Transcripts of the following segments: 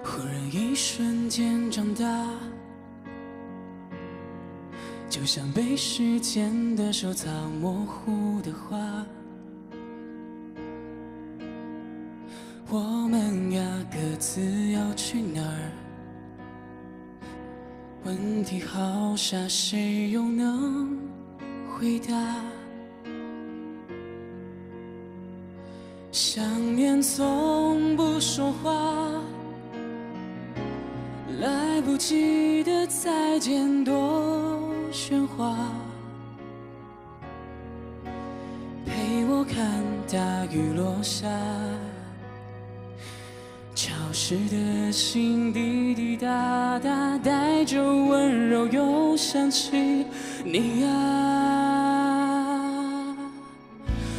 忽然一瞬间长大，就像被时间的手擦模糊的画。我们呀，各自要去哪儿？问题好傻，谁又能回答？想念从不说话，来不及的再见多喧哗。陪我看大雨落下，潮湿的心滴滴答答，带着温柔又想起你啊。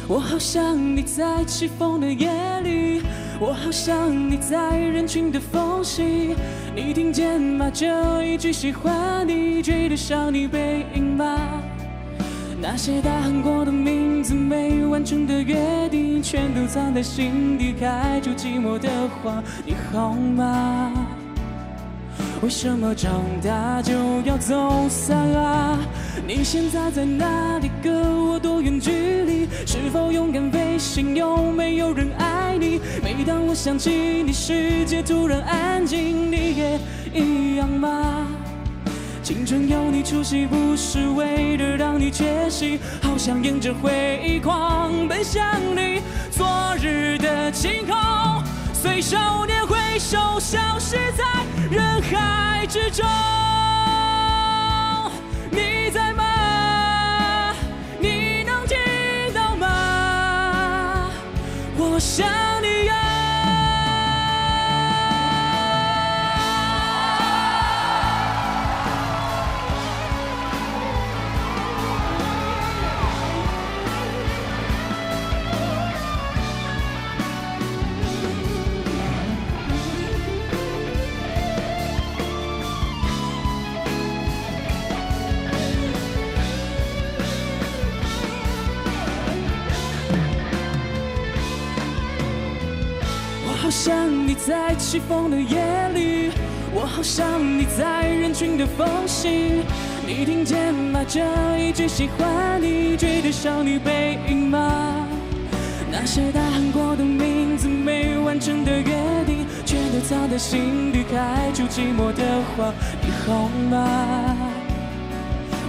我好想你在起风的夜里，我好想你在人群的缝隙。你听见吗？这一句喜欢你，追得上你背影吗？那些大喊过的名字，没完成的约定，全都藏在心底，开出寂寞的花。你好吗？为什么长大就要走散啊？你现在在哪里？跟我多远距离？是否勇敢飞行？有没有人爱你？每当我想起你，世界突然安静。你也一样吗？青春有你出席，不是为了让你缺席，好想沿着回忆狂奔向你。昨日的晴空，随少年挥手消失在人海之中。你在吗？你能听到吗？我想你呀。我好想你在起风的夜里，我好想你在人群的缝隙。你听见吗？这一句喜欢你，追得上你背影吗？那些大喊过的名字，没完成的约定，全都藏在心底，开出寂寞的花。你好吗？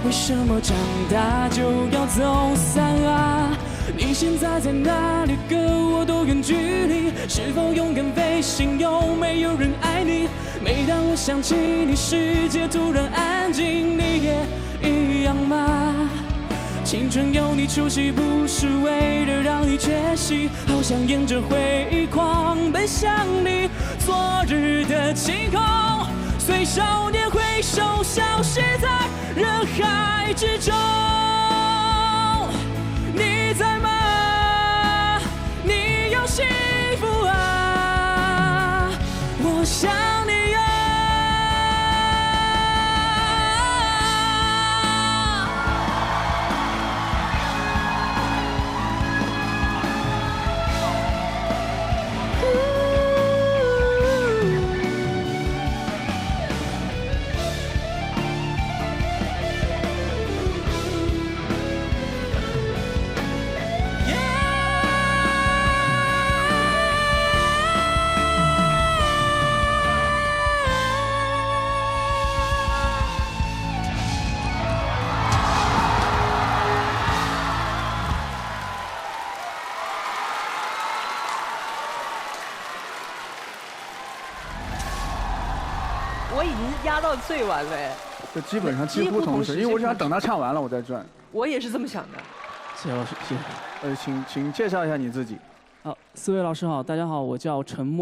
为什么长大就要走散啊？你现在在哪里？跟我多远距离？是否勇敢飞行？有没有人爱你？每当我想起你，世界突然安静。你也一样吗？青春有你出席，不是为了让你缺席，好想沿着回忆狂奔向你。昨日的晴空，随少年挥手消失在人海之中。你在吗？你有幸福啊？我想你呀。我已经压到最晚了哎，就基本上几乎同时，因为我想等他唱完了我再转。我也是这么想的。谢谢老师，谢谢。请介绍一下你自己。好，4位老师好，大家好，我叫陈默。